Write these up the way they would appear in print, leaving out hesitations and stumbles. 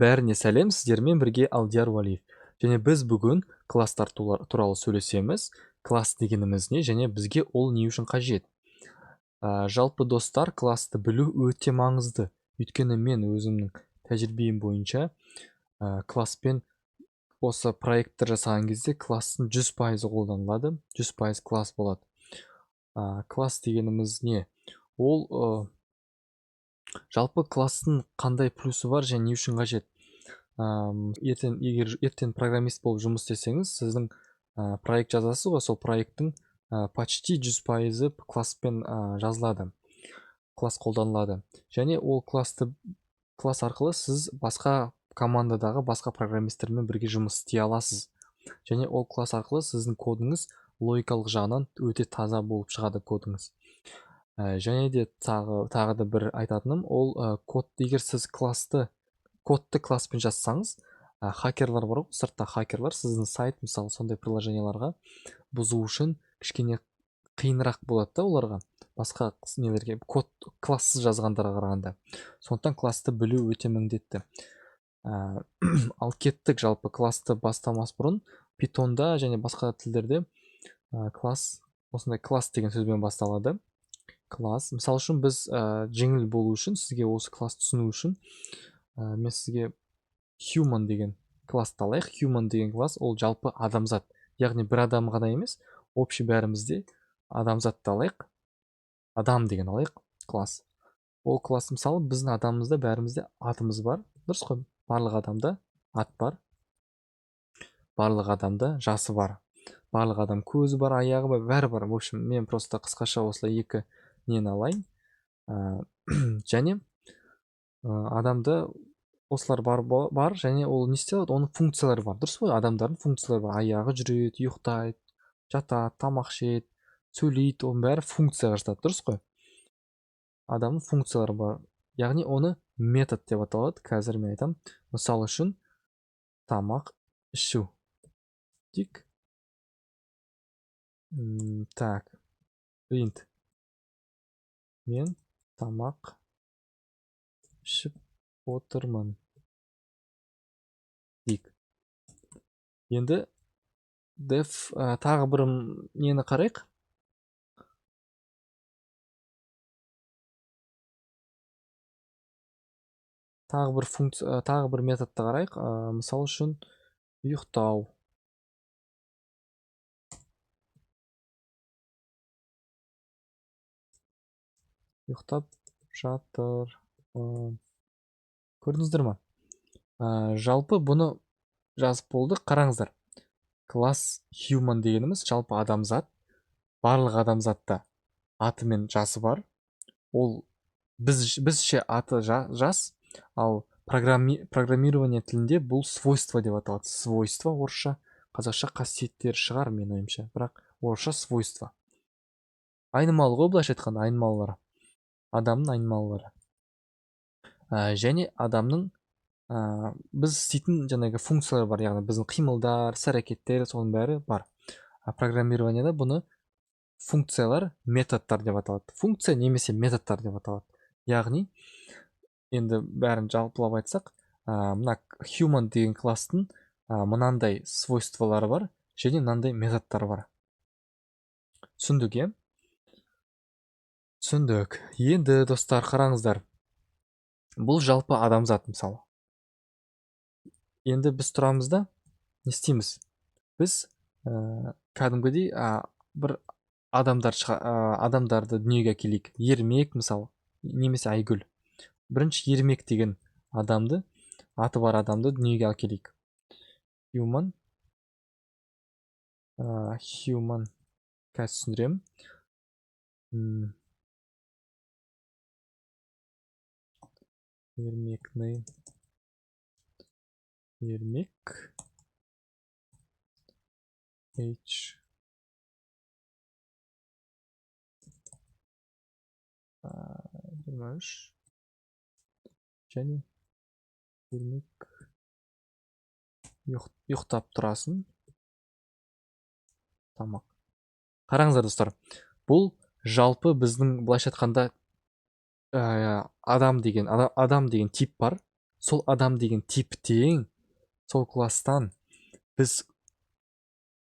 Бәріне сәлем, сіздермен бірге Алдияр Уалиев. Және біз бүгін класстар туралы сөйлесеміз. Класс дегеніміз не, және бізге ол не үшін қажет? Жалпы достар, классты білу өте маңызды. Өйткені мен өзімнің тәжірибем бойынша класспен осы проекттер жасаған кезде класстың 100% қолданылады. 100% класс болады. Класс дегеніміз не? Ол жалпы класстың қандай плюсы бар және не үшін қажет? Егер ертең программист болып жұмыс істесеңіз, сіздің проект жазасыз ғой, сол проекттің почти 100% класспен жазылады, класс қолданылады. Және ол класс арқылы сіз басқа командадағы басқа программисттермен бірге жұмыс істей аласыз. Және ол класс арқылы сіздің кодыңыз логикалық жағынан өте таза болып шығады кодыңыз. Және де тағы да бір айтатыным, ол код, егер сіз кодты класспен жазсаңыз, хакерлар бар ғой, сыртта хакерлар сіздің сайт, мысалы, сондай приложенияларға бұзу үшін кішкене қиынырақ болады да оларға, басқа нелерге, код классыз жазғандарға қарағанда. Сондықтан классты білу өте міндетті. Ал кеттік, жалпы классты бастамас бұрын питонда және басқа тілдерде класс, осындай класс деген сөзбен басталады. Класс, мысалы үшін біз жеңіл болу үшін, сізге осы класс түсіну үшін, мен сізге human деген классты алайық. Human деген класс, ол жалпы адамзат. Яғни бір адам ғана емес, общий бәрімізде адамзатты алайық. Адам деген алайық класс. Ол класс, мысалы, біздің адамымызда бәрімізде атымыз бар. Дұрыс қой? Барлық адамда ат бар. Барлық адамда жасы бар. Барлық адам көзі бар, аяғы бар, бәрі бар. В общем, мен просто қысқаша осылай екі нені алайын. Және адамда осылар бар, және ол не істейді? Оның функциялары бар. Дұрыс қой? Адамдардың функциялары бар. Аяғы жүреді, ұйықтайды, жатады, тамақ ішеді, сөйлейді, оның бәрі функцияға жатады. Дұрыс қой? Адамның функциялары бар. Яғни оны метод деп аталады. Қазір мен айтам. Мысалы үшін тамақ ішу. Дик. Так. Print. Мен тамақ ішіп отырмын. Дик. Енді def тағы бір нені қарайық. Тағы бір методты қарайық. Мысалы үшін ұйықтау. Ұйықтап жатыр. Көрдіңіздер ма? Жалпы бұны жазып болды. Қараңыздар. Класс human дегеніміз жалпы адамзат. Барлық адамзатта аты мен жасы бар. Ол бізше аты жас, ал программирование тілінде бұл свойство деп аталады. Свойство орысша, қазақша қасиеттер шығар мен ойымша, бірақ орысша свойство. Айнымалы ғой, былайша айтқанда, айнымалылары. Адамның айнымалылары. Және адамның біз істейтін жаңағы функциялар бар, яғни біздің қимылдар, іс-әрекеттер, соның бәрі бар. Программированияда бұны функциялар, методтар деп аталады. Функция немесе методтар деп аталады. Яғни, енді бәрін жалпылап айтсақ, мына human деген класстың мынандай свойстволары бар, және мынандай методтары бар. Түсіндік, е? Түсіндік. Енді достар, қараңыздар. Бұл жалпы адамзат, мысалы. Енді біз тұрамыз да, не істейміз? Біз кәдімгідей бір адамдарды дүниеге әкелейік. Ермек, мысалы, немесе Айгүл. Бірінші Ермек деген адамды, аты бар адамды дүниеге әкелейік. Human. Human. Қазір түсіндірем. Ермекный. Ермек. H. Және Ермек. Ұйықтап тұрасын. Тамақ. Қараңыздар, достар. Бұл жалпы біздің, былайша айтқанда, адам деген тип бар. сол адам деген типтен, сол класстан біз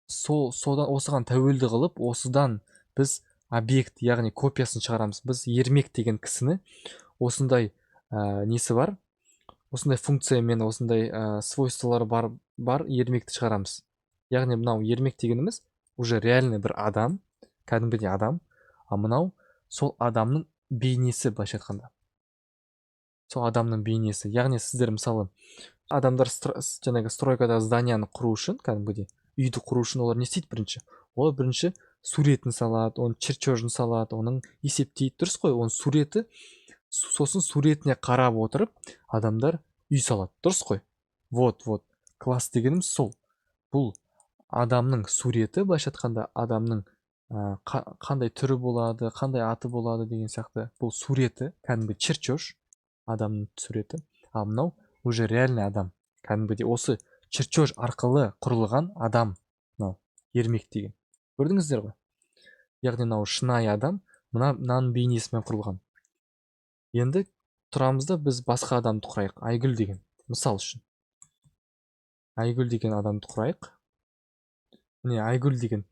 содан осыған тәуелді қылып, осыдан біз объект, яғни копиясын шығарамыз. Біз ермек деген кісіні осындай несі бар, осындай функциямен, осындай свойстволары бар ермекті шығарамыз. Яғни мынау ермек дегеніміз уже реальный бір адам, кәдімгідей адам, а мынау сол адамның бейнесі, былайша айтқанда. Сол адамның бейнесі. Яғни сіздер мысалы адамдар жаңағы стройкада зданияны құру үшін, кәдімгідей үйді құру үшін олар не істейді бірінші? Олар бірінші суретін салады, оның чертежін салады, оның есептейді, дұрыс қой? Оның суреті, сосын суретіне қарап отырып адамдар үй салады, дұрыс қой? Вот, класс дегеніміз сол. Бұл адамның суреті, былайша айтқанда адамның қандай түрі болады, қандай аты болады деген сияқты. Бұл суреті, кәдімгі чертеж, адамның суреті. А мынау уже реальный адам. Кәдімгідей осы чертеж арқылы құрылған адам, мынау ермек деген. Көрдіңіздер ғой? Яғни мынау шынайы адам, мынаның бейнесімен құрылған. Енді тұрамыз да біз басқа адамды құрайық. Айгүл деген, мысал үшін. Айгүл деген адамды құрайық. Міне Айгүл деген.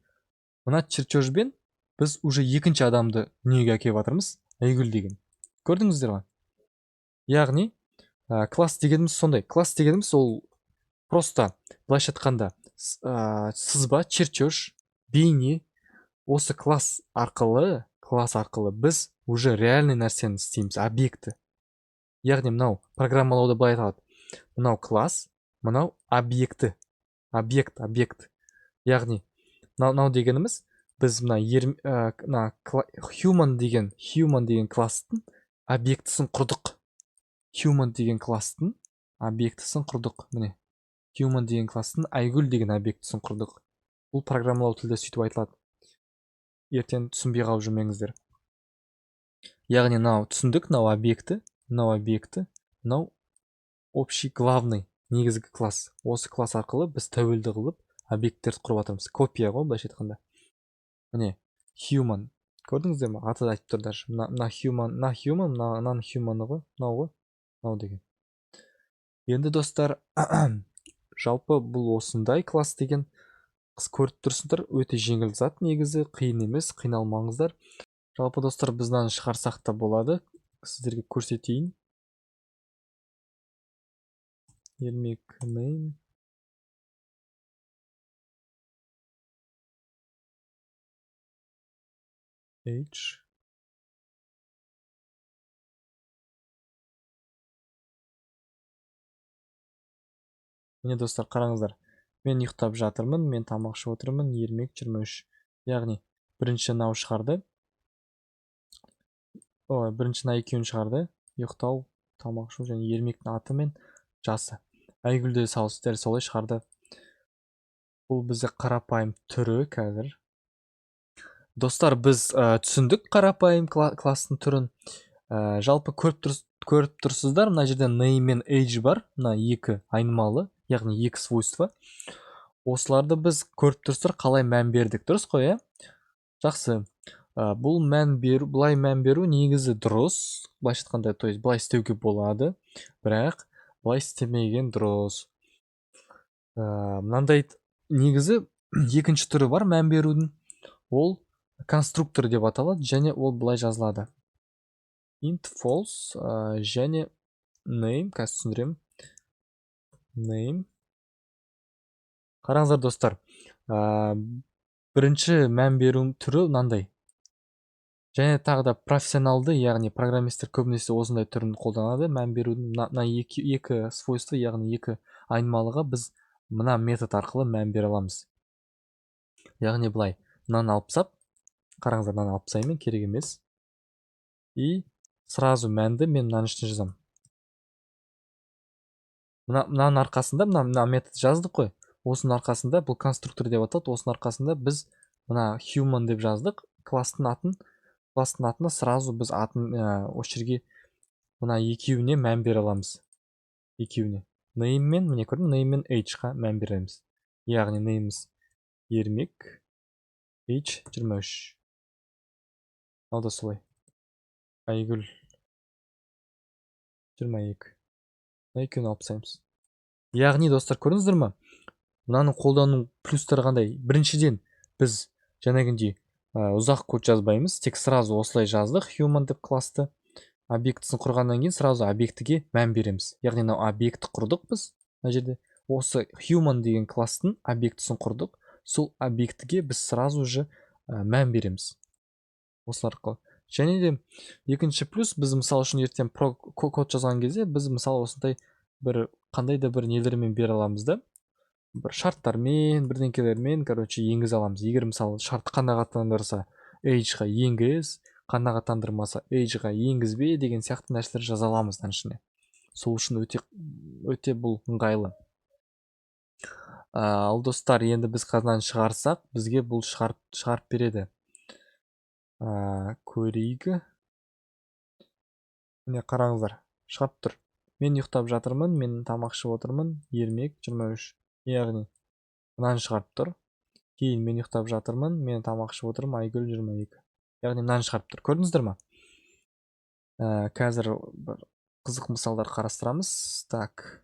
Мына чертежбен біз уже екінші адамды дүниеге әкеліп жатырмыз. Айгүл деген. Көрдіңіздер ме? Яғни класс дегеніміз сондай. Класс дегеніміз ол просто былайша айтқанда сызба, чертеж, бейне. Осы класс арқылы біз уже реальный нәрсені істейміз, объекті. Яғни мынау программалауда былай айтылады. Мынау класс, мынау объекті. Объект. Яғни мынау дегеніміз біз мына human деген класстың объектісін құрдық. Human деген класстың объектісін құрдық. Міне. Human деген класстың Айгүл деген объектісін құрдық. Бұл программалау тілде сөйтіп айтылады. Ертең түсінбей қалып жүрмеңіздер. Яғни мынау түсіндік, мынау объекті, мынау общий главный негізгі класс. Осы класс арқылы біз тәуелді қылып объекттерді құрып жатырмыз. Копия ғой, былайша айтқанда. Міне, human. Көрдіңіздер ме? Аты да айтып тұр даже. Мына human, мынаның human-ы ғой, мынау деген. Енді достар, жалпы бұл осындай класс деген, көріп тұрсыңдар, өте жеңіл зат негізі, қиын емес, қиналмаңыздар. Жалпы достар, біз мынаны шығарсақ та болады. Сіздерге көрсетейін. Ермек name. Age. Міне достар, қараңыздар. Мен ұйықтап жатырмын, мен тамақ ішіп отырмын, ермек 23. Яғни бірінші мынау шығарды. Бірінші мына екеуін шығарды. Ұйықтау, тамақ ішу және ермектің аты мен жасы. Айгүлді дәл солай шығарды. Бұл бізде қарапайым түрі қазір. Достар, біз түсіндік қарапайым класстың түрін. Жалпы көріп тұрсыздар, мына жерде name мен age бар. Мына екі айнымалы, яғни екі свойства. Осыларды біз көріп тұрсыздар, қалай мән бердік, дұрыс қой, жақсы. Бұл бұлай мән беру негізі дұрыс. Былайша айтқанда, то есть бұлай істеуге болады, бірақ бұлай істемеген дұрыс. Мынандай негізі екінші түрі бар мән берудің. Ол конструктор деп аталады, және ол былай жазылады. Int false және name, қазір түсіндірем. Name. Қараңыздар достар, бірінші мән беру түрі мынандай. Және тағы да профессионалды, яғни программистер көбінесе осындай түрін қолданады. Мән берудің мына екі свойства, яғни екі айнымалыға біз мына метод арқылы мән бере аламыз. Яғни былай, мынаны алып тастап, қараңыздар, мынаны алып тастаймын, керек емес. И сразу мәнді мен мынаның ішіне жазамын. Мынаның арқасында, мына метод жаздық қой. Осының арқасында, бұл конструктор деп аталады, осының арқасында біз мына human деп жаздық, класстың атына сразу біз атын осы жерге мына екеуіне мән бере аламыз. Екеуіне. Name мен, міне көрдің, name мен age-ға мән береміз. Яғни name'іміз ермек, age 23. Ал да солай. Айгүл 22. екеуін алып тастаймыз. Яғни достар, көрдіңіздер ма, мынаның қолдану плюстары қандай? Біріншіден, біз жаңағындай ұзақ код жазбаймыз, тек сразу осылай жаздық human деп классты. Объектісін құрғаннан кейін сразу объектіге мән береміз. Яғни мынау объекті құрдық біз мына жерде. Осы human деген класстың объектісін құрдық. Сол объектіге біз сразу же мән береміз. Осы арқылы. Және де екінші плюс, біз мысалы үшін ертең код жазған кезде біз мысалы осындай бір қандай да бір нелермен бере аламыз да, бір шарттармен, бірдеңкелермен, енгізе аламыз. Егер мысалы шарт қанағаттандырса age-ға енгіз, қанағаттандырмаса age-ға енгізбе деген сияқты нәрселер жаза аламыз ішіне. Сол үшін өте бұл ыңғайлы. Ал достар, енді біз қазынан шығарсақ, бізге бұл шығарып береді. Көрейік. Міне қараңыздар, шығарып тұр. Мен ұйықтап жатырмын, мен тамақ ішіп отырмын, ермек 23. Яғни мынаны шығарып тұр. Кейін мен ұйықтап жатырмын, мен тамақ ішіп отырмын, Айгүл 22. Яғни мынаны шығарып тұр. Көрдіңіздер ма? Қазір бір қызық мысалдар қарастырамыз. Так,